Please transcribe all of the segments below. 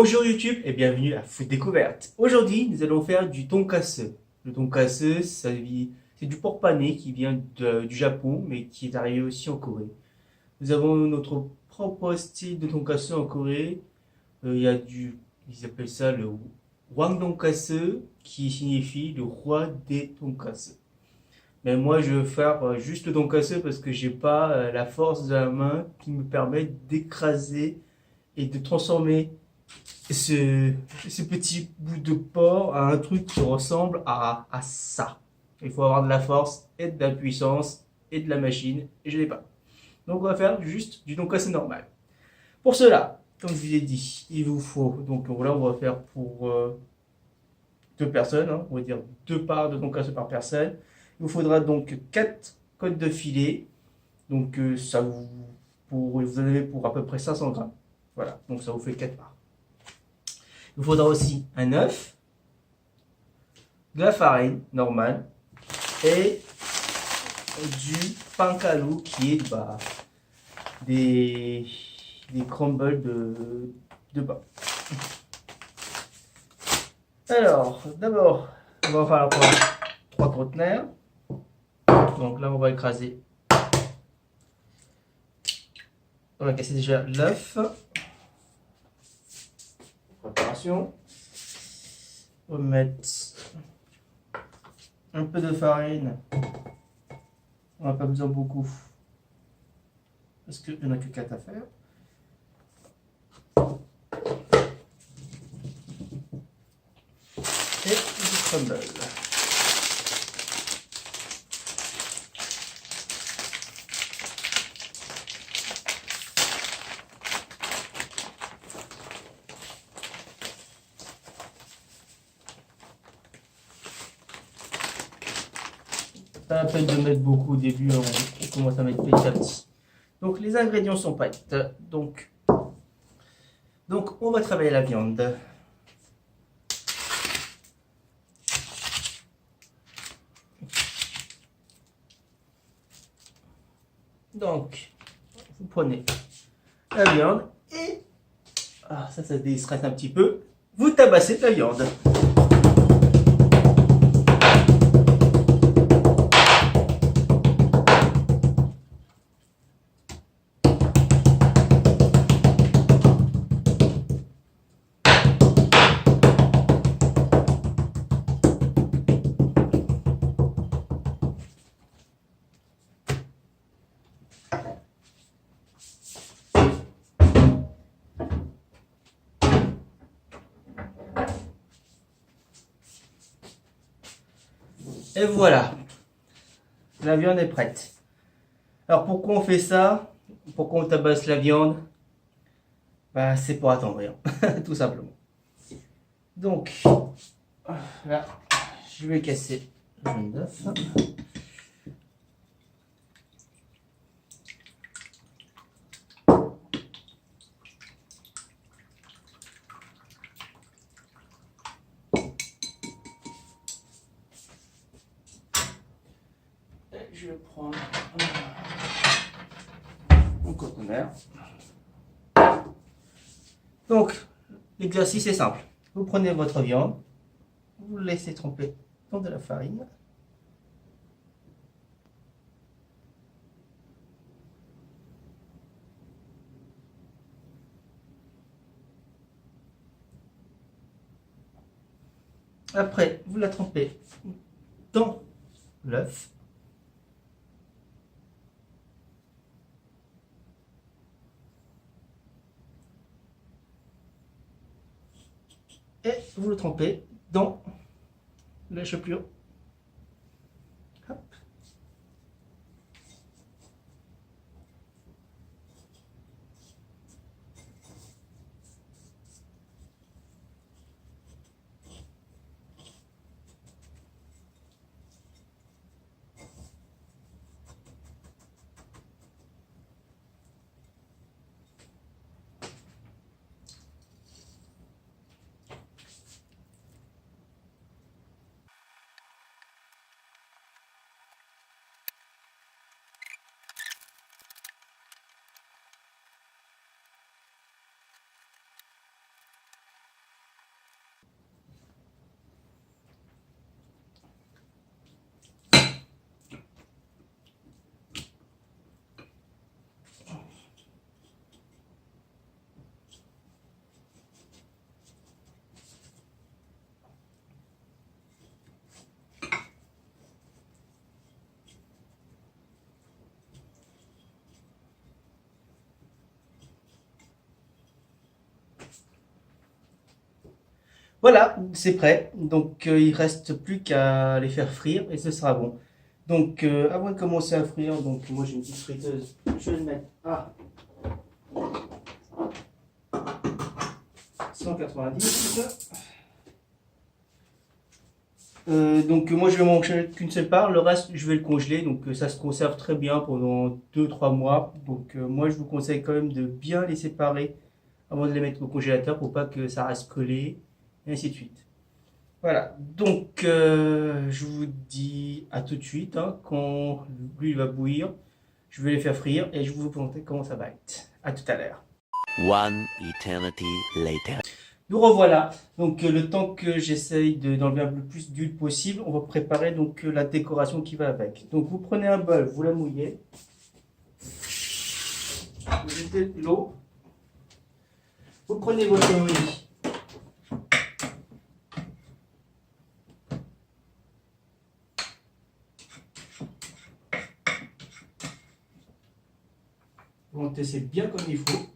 Bonjour YouTube et bienvenue à Food Découverte. Aujourd'hui, nous allons faire du tonkatsu. Le tonkatsu, c'est du porc pané qui vient du Japon, mais qui est arrivé aussi en Corée. Nous avons notre propre style de tonkatsu en Corée. Il y a ils appellent ça le Wangdonkatsu, qui signifie le roi des tonkatsu. Mais moi, je vais faire juste le tonkatsu parce que j'ai pas la force de la main qui me permet d'écraser et de transformer ce, ce petit bout de porc à un truc qui ressemble à ça. Il faut avoir de la force et de la puissance et de la machine, et je l'ai pas. Donc on va faire juste du tonkatsu normal. Pour cela, comme je vous ai dit, il vous faut, donc là on va faire pour deux personnes, hein, on va dire deux parts de tonkatsu par personne. Il vous faudra donc 4 côtes de filet, donc vous en avez pour à peu près 500 grammes. Voilà, donc ça vous fait 4 parts. Il vous faudra aussi un œuf, de la farine normale et du pankalou qui est des, des crumbles de pain. Alors, d'abord, on va faire trois conteneurs. Donc là, on va écraser. On va casser déjà l'œuf. Préparation. On va mettre un peu de farine. On n'a pas besoin beaucoup. Parce qu'il n'y en a que 4 à faire. Et du crumble. Pas la peine de mettre beaucoup au début, on commence à mettre petit à petit. Donc les ingrédients sont prêts. Donc on va travailler la viande. Donc vous prenez la viande et ça se déstresse un petit peu. Vous tabassez la viande. Et voilà, la viande est prête. Alors pourquoi on fait ça? Pourquoi on tabasse la viande? C'est pour attendrir, tout simplement. Donc, là, je vais casser le jaune d'œuf. Je vais prendre mon conteneur. Donc, l'exercice est simple. Vous prenez votre viande, vous le laissez tremper dans de la farine. Après, vous la trempez dans l'œuf. Et vous le trempez dans la chapelure. Hop. Voilà, c'est prêt. Donc il reste plus qu'à les faire frire et ce sera bon. Donc avant de commencer à frire, donc moi j'ai une petite friteuse. Je vais le mettre à 190. Donc moi je vais manger qu'une seule part, le reste je vais le congeler, donc ça se conserve très bien pendant 2 3 mois. Donc moi je vous conseille quand même de bien les séparer avant de les mettre au congélateur pour pas que ça reste collé, et ainsi de suite. Voilà, donc je vous dis à tout de suite, hein, quand l'huile va bouillir, je vais les faire frire et je vais vous montrer comment ça va être. À tout à l'heure. One eternity later. Nous revoilà. Donc le temps que j'essaye d'enlever un peu plus d'huile possible, on va préparer donc la décoration qui va avec. Donc vous prenez un bol, vous la mouillez, vous mettez l'eau, vous prenez votre riz, vous montez bien comme il faut.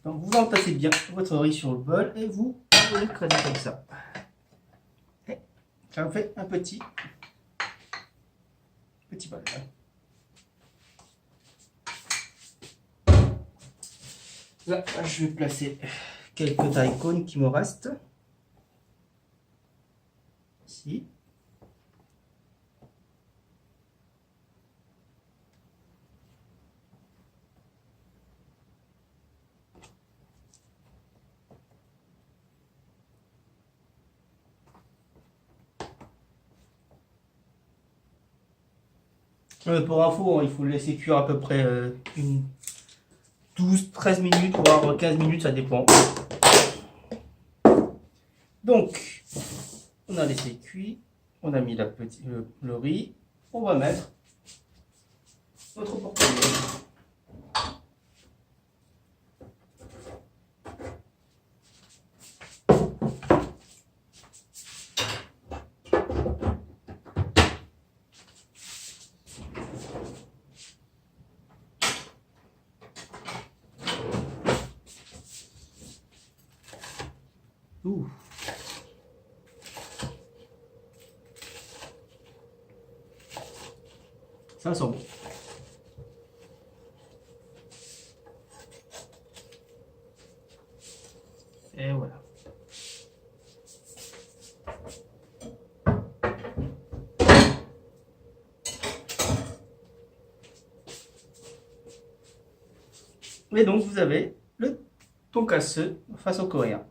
Donc vous entassez bien votre riz sur le bol et vous l'écrasez comme ça. Et ça vous fait un petit bol. Là, je vais placer quelques daikon qui me restent. Ici. Pour info, hein, il faut le laisser cuire à peu près une 12-13 minutes, voire 15 minutes, ça dépend. Donc, on a laissé cuire, on a mis le riz, on va mettre notre porte-monnaie. Ouh. Ça sent bon. Et voilà. Et donc vous avez le tonkatsu façon coréen.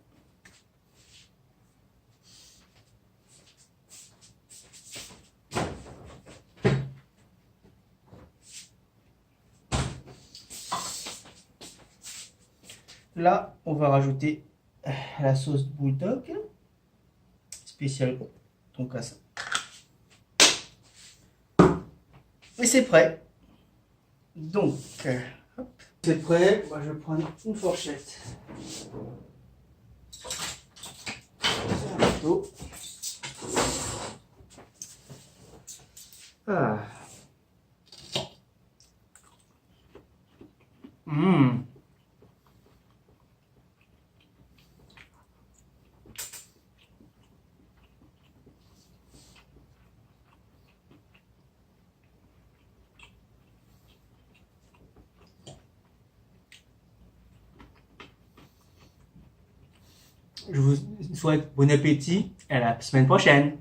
Là, on va rajouter la sauce bulldog spéciale tonkatsu. Et c'est prêt. Donc, hop, c'est prêt. Moi, je vais prendre une fourchette. Un couteau. Ah. Mmh. Je vous souhaite bon appétit et à la semaine prochaine.